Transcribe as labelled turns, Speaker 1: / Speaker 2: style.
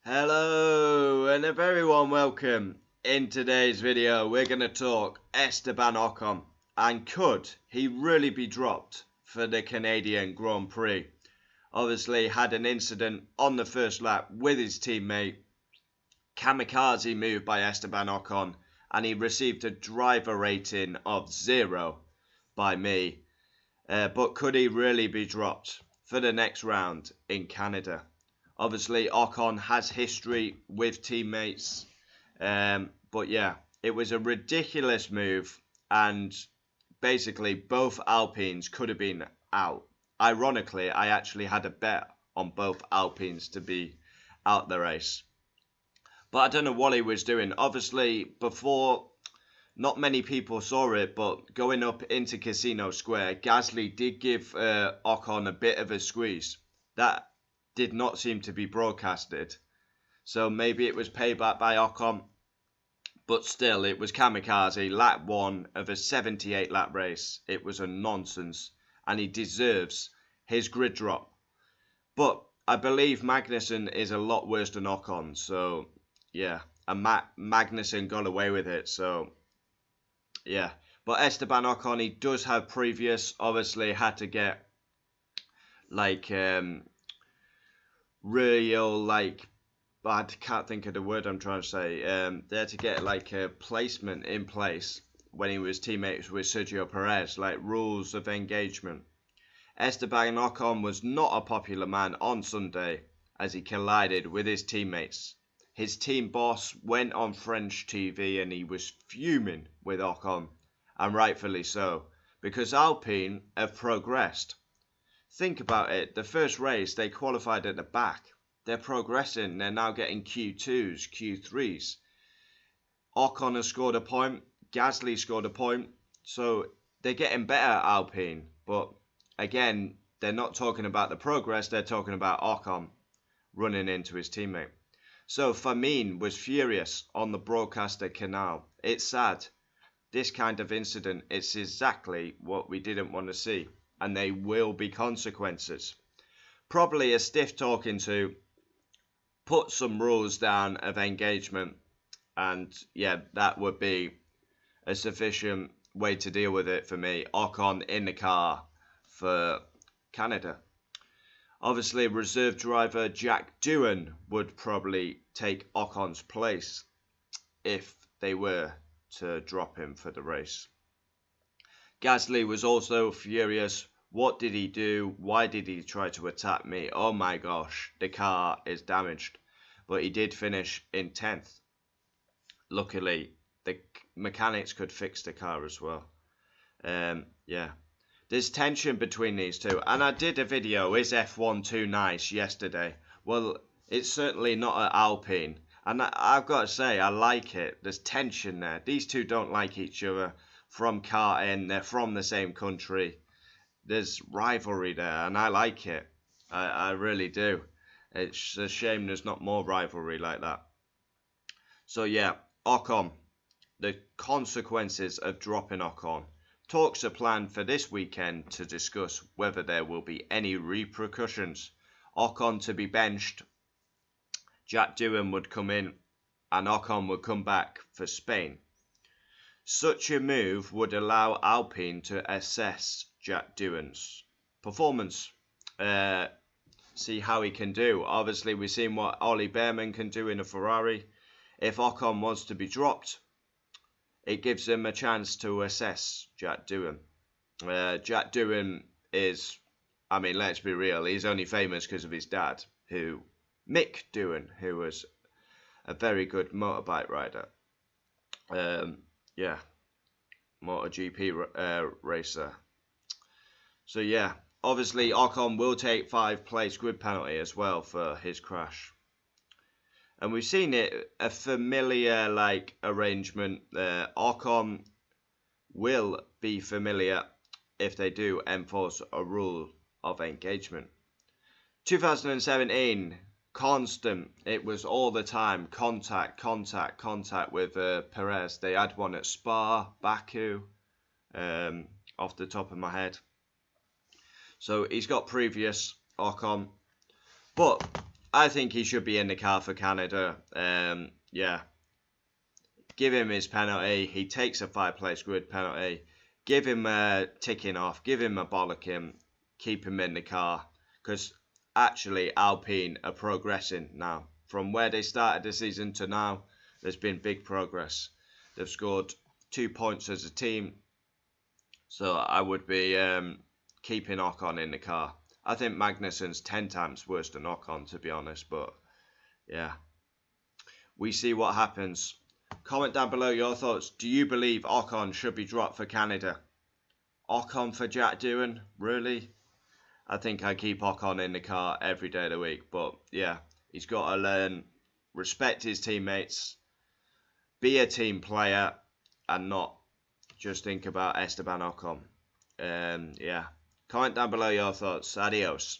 Speaker 1: Hello and a very warm welcome. In today's video we're going to talk Esteban Ocon, and could he really be dropped for the Canadian Grand Prix? Obviously had an incident on the first lap with his teammate, kamikaze move by Esteban Ocon, and he received a driver rating of 0 by me. But could he really be dropped for the next round in Canada? Obviously, Ocon has history with teammates. But yeah, it was a ridiculous move. And basically, both Alpines could have been out. Ironically, I actually had a bet on both Alpines to be out the race. But I don't know what he was doing. Obviously, before, not many people saw it, but going up into Casino Square, Gasly did give Ocon a bit of a squeeze. That did not seem to be broadcasted. So maybe it was payback by Ocon. But still, it was kamikaze, lap 1 of a 78 lap race. It was a nonsense. And he deserves his grid drop. But I believe Magnussen is a lot worse than Ocon. So, yeah. And Magnussen got away with it. So, yeah. But Esteban Ocon, he does have previous. Obviously, had to get, like, I can't think of the word I'm trying to say. They had to get like a placement in place when he was teammates with Sergio Perez, like rules of engagement. Esteban Ocon was not a popular man on Sunday as he collided with his teammates. His team boss went on French TV and he was fuming with Ocon, and rightfully so, because Alpine have progressed. Think about it, the first race they qualified at the back. They're progressing, they're now getting Q2s, Q3s. Ocon has scored a point, Gasly scored a point, so they're getting better, Alpine. But again, they're not talking about the progress, they're talking about Ocon running into his teammate. So Famine was furious on the broadcaster canal. It's sad. This kind of incident is exactly what we didn't want to see. And there will be consequences. Probably a stiff talking to, put some rules down of engagement, and yeah, that would be a sufficient way to deal with it for me. Ocon in the car for Canada. Obviously, reserve driver Jack Doohan would probably take Ocon's place if they were to drop him for the race. Gasly was also furious. What did he do? Why did he try to attack me? Oh my gosh, the car is damaged. But he did finish in 10th. Luckily, the mechanics could fix the car as well. Yeah. There's tension between these two. And I did a video, is F1 too nice, yesterday. Well, it's certainly not at Alpine. And I've got to say, I like it. There's tension there. These two don't like each other from karting. They're from the same country. There's rivalry there, and I like it. I really do. It's a shame there's not more rivalry like that. So yeah, Ocon. The consequences of dropping Ocon. Talks are planned for this weekend to discuss whether there will be any repercussions. Ocon to be benched. Jack Doohan would come in, and Ocon would come back for Spain. Such a move would allow Alpine to assess Jack Doohan's performance. See how he can do. Obviously, we've seen what Ollie Behrman can do in a Ferrari. If Ocon was to be dropped, it gives him a chance to assess Jack Doohan. Jack Doohan is, I mean, let's be real, he's only famous because of his dad, Mick Doohan, who was a very good motorbike rider. Yeah, MotoGP racer. So yeah, obviously Ocon will take 5 place grid penalty as well for his crash. And we've seen it, a familiar like arrangement there. Ocon will be familiar if they do enforce a rule of engagement. 2017, constant. It was all the time. Contact with Perez. They had one at Spa, Baku, off the top of my head. So he's got previous Ocon. But I think he should be in the car for Canada. Yeah, give him his penalty. He takes a 5-place grid penalty. Give him a ticking off. Give him a bollocking. Keep him in the car. Because actually, Alpine are progressing now. From where they started the season to now, there's been big progress. They've scored 2 points as a team. So I would be keeping Ocon in the car. I think Magnussen's 10 times worse than Ocon, to be honest. But yeah, we see what happens. Comment down below your thoughts. Do you believe Ocon should be dropped for Canada? Ocon for Jack Doohan? Really? I think I keep Ocon in the car every day of the week. But yeah, he's got to learn, respect his teammates, be a team player, and not just think about Esteban Ocon. Yeah. Comment down below your thoughts. Adios.